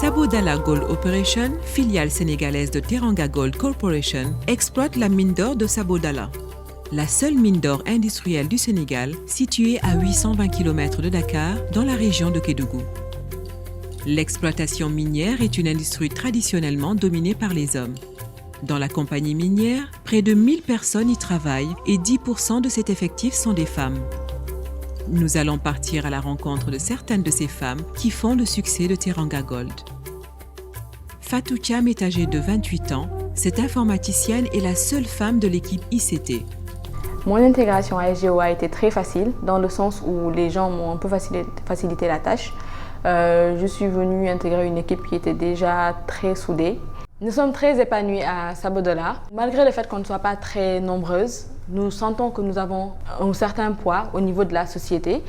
Sabodala Gold Operation, filiale sénégalaise de Teranga Gold Corporation, exploite la mine d'or de Sabodala. La seule mine d'or industrielle du Sénégal, située à 820 km de Dakar, dans la région de Kédougou. L'exploitation minière est une industrie traditionnellement dominée par les hommes. Dans la compagnie minière, près de 1000 personnes y travaillent et 10% de cet effectif sont des femmes. Nous allons partir à la rencontre de certaines de ces femmes qui font le succès de Teranga Gold. Fatou Thiam est âgée de 28 ans. Cette informaticienne est la seule femme de l'équipe ICT. Mon intégration à SGO a été très facile, dans le sens où les gens m'ont un peu facilité la tâche. Je suis venue intégrer une équipe qui était déjà très soudée. Nous sommes très épanouis à Sabodala. Malgré le fait qu'on ne soit pas très nombreuses, nous sentons que nous avons un certain poids au niveau de la société.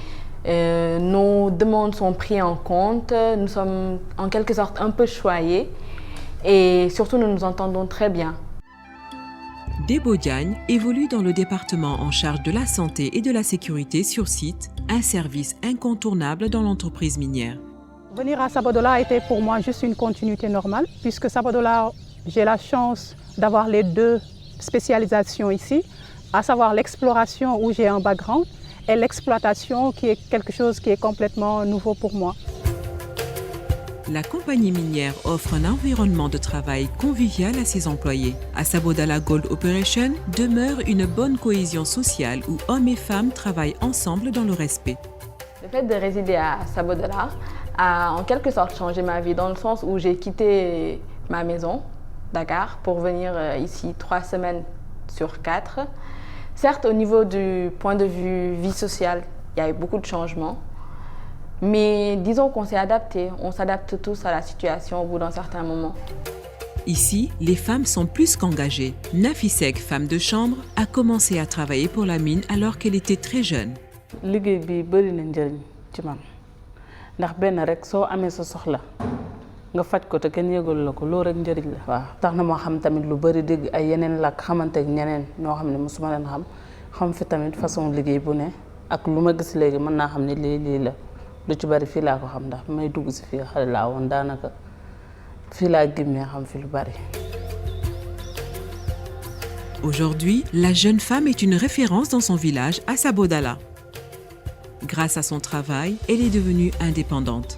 Nos demandes sont prises en compte, nous sommes en quelque sorte un peu choyés et surtout nous nous entendons très bien. Debo Diagne évolue dans le département en charge de la santé et de la sécurité sur site, un service incontournable dans l'entreprise minière. Venir à Sabodala a été pour moi juste une continuité normale, puisque Sabodala, j'ai la chance d'avoir les deux spécialisations ici, à savoir l'exploration où j'ai un background et l'exploitation qui est quelque chose qui est complètement nouveau pour moi. La compagnie minière offre un environnement de travail convivial à ses employés. À Sabodala Gold Operation demeure une bonne cohésion sociale où hommes et femmes travaillent ensemble dans le respect. Le fait de résider à Sabodala a en quelque sorte changé ma vie, dans le sens où j'ai quitté ma maison, Dakar, pour venir ici 3 semaines sur 4. Certes, au niveau du point de vue vie sociale, il y a eu beaucoup de changements. Mais disons qu'on s'est adapté, on s'adapte tous à la situation au bout d'un certain moment. Ici, les femmes sont plus qu'engagées. Nafisek, femme de chambre, a commencé à travailler pour la mine alors qu'elle était très jeune. liggéey bi bari na njëriñ ci man ndax benn rek soo amee sa soxla nga faj ko te kenn yëgal la ko loolu rek njëriñ la. waaw tax na ma xam tamit lu bari dégg ay yeneen làkk xamante ak ñeneen ñoo xam ne mosuma leen xam fi tamit façon liggéey bu ne ak lu ma gis léegi mën naa xam ne lii la. lu ci bari fii laa ko xam ndax may dugg si fii xale laa woon daanaka fii laa gimmee xam fi lu bari. Aujourd'hui, la jeune femme est une référence dans son village à Sabodala. Grâce à son travail, elle est devenue indépendante.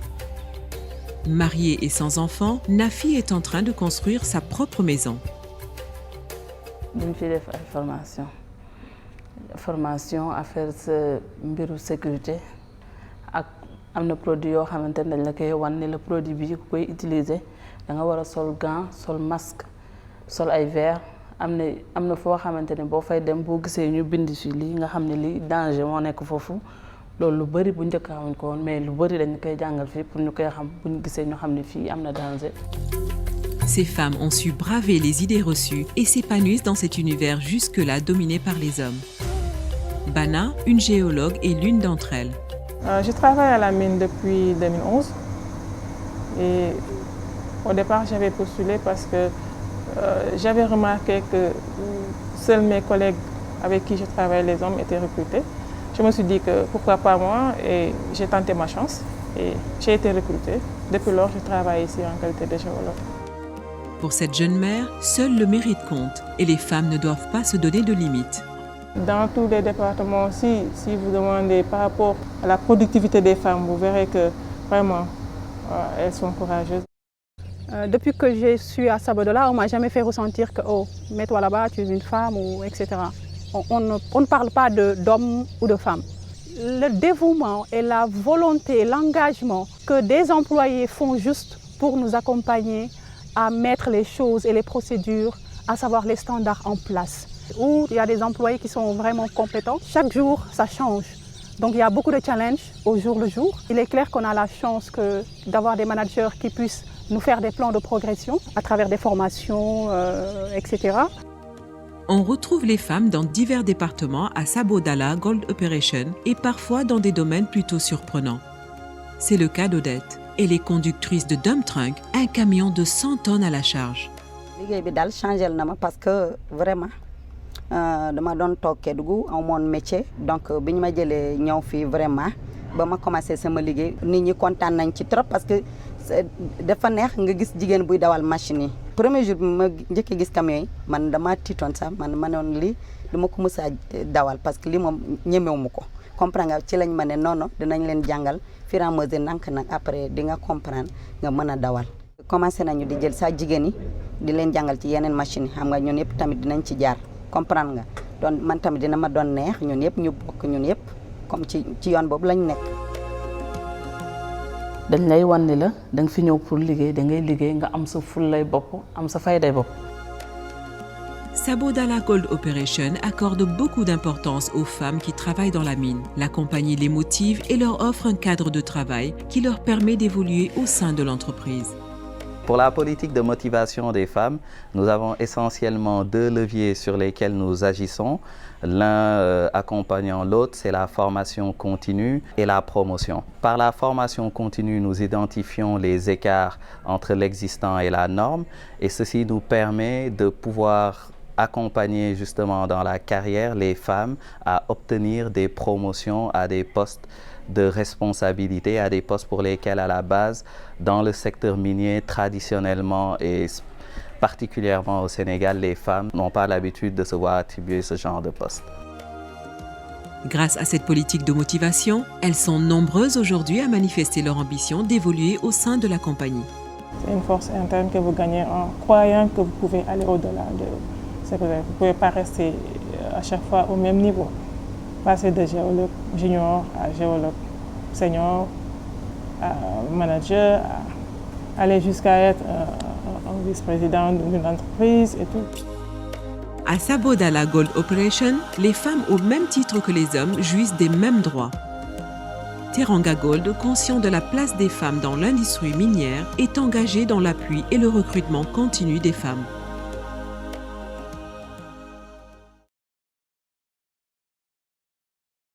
Mariée et sans enfant, Nafi est en train de construire sa propre maison. dañ fi def ay formation affaire sa mbiru sécurité ak am na produit yoo xamante ne dañ la koy wan ne le produit bi ku koy utiliser da nga war a sol gant sol masque sol ay verre am na foo xamante ne boo fay dem boo gisee ñu bind ci lii nga xam ne lii danger moo nekk foofu loolu lu bari bu njëkk xamuñ ko woon mais lu bari dañ koy jàngal fii pour ñu koy xam bu ñu gisee ñu xam ne fii am na danger. Ces femmes ont su braver les idées reçues et s'épanouissent dans cet univers jusque-là dominé par les hommes. Bana, une géologue, est l'une d'entre elles. Je travaille à la mine depuis 2011 et au départ j'avais postulé parce que j'avais remarqué que seuls mes collègues avec qui je travaille, les hommes, étaient recrutés. Je me suis dit que pourquoi pas moi, et j'ai tenté ma chance et j'ai été recrutée. Depuis lors, je travaille ici en qualité de géologue. Pour cette jeune mère, seul le mérite compte et les femmes ne doivent pas se donner de limites. Dans tous les départements, si vous demandez par rapport à la productivité des femmes, vous verrez que vraiment, elles sont courageuses. Depuis que je suis à Sabodala, on ne m'a jamais fait ressentir que oh, mets-toi là-bas, tu es une femme, ou etc. On ne parle pas d'homme ou de femme. Le dévouement et la volonté, l'engagement que des employés font juste pour nous accompagner à mettre les choses et les procédures, à savoir les standards en place. Où il y a des employés qui sont vraiment compétents. Chaque jour, ça change. Donc il y a beaucoup de challenges au jour le jour. Il est clair qu'on a la chance d'avoir des managers qui puissent nous faire des plans de progression à travers des formations, etc. On retrouve les femmes dans divers départements à Sabodala Gold Operation et parfois dans des domaines plutôt surprenants. C'est le cas d'Odette. Elle est conductrice de dump truck, un camion de 100 tonnes à la charge. liggéey bi daal changé na ma parce que vraiment dama doon toog Kédougou amoon métier donc bi ñu ma jëlee ñëw fii vraiment ba ma commencé sama liggéey nit ñi kontaan nañ ci trop parce que dafa neex nga gis jigéen buy dawal machine yi. Premier jour bi ma njëkk a gis camion yi man dama tiitoon sax man ma ne woon lii du ma ko mës a dawal parce que lii moom ñemewu ma ko comprendre nga ci lañ ma ne non non dinañ leen jàngal fur et à mesure nank nag après di nga comprendre nga mën a dawal. Commencé nañu di jël sax jigéen yi di leen jàngal ci yeneen machine yi xam nga ñun yëpp tamit dinañ ci jaar comprendre nga doon man tamit dina ma doon neex ñun yëpp ñu bokk ñun yëpp comme ci yoon boobu lañ nekk. dañ lay wan ni la da nga fi ñëw pour liggéey da ngay liggéey nga am sa fullay bopp am sa fayday bopp. Sabodala Gold Operation accorde beaucoup d'importance aux femmes qui travaillent dans la mine. La compagnie les motive et leur offre un cadre de travail qui leur permet d'évoluer au sein de l'entreprise. Pour la politique de motivation des femmes, nous avons essentiellement 2 leviers sur lesquels nous agissons. L'un accompagnant l'autre, c'est la formation continue et la promotion. Par la formation continue, nous identifions les écarts entre l'existant et la norme et ceci nous permet de pouvoir accompagner justement dans la carrière les femmes à obtenir des promotions à des postes de responsabilité, à des postes pour lesquels à la base, dans le secteur minier, traditionnellement et particulièrement au Sénégal, les femmes n'ont pas l'habitude de se voir attribuer ce genre de poste. Grâce à cette politique de motivation, elles sont nombreuses aujourd'hui à manifester leur ambition d'évoluer au sein de la compagnie. C'est une force interne que vous gagnez en croyant que vous pouvez aller au-delà de ce que vous ne pouvez pas rester à chaque fois au même niveau. Passer de géologue junior à géologue senior, à manager, à aller jusqu'à être un vice-président d'une entreprise et tout. À Sabodala Gold Operation, les femmes au même titre que les hommes jouissent des mêmes droits. Teranga Gold, conscient de la place des femmes dans l'industrie minière, est engagé dans l'appui et le recrutement continu des femmes.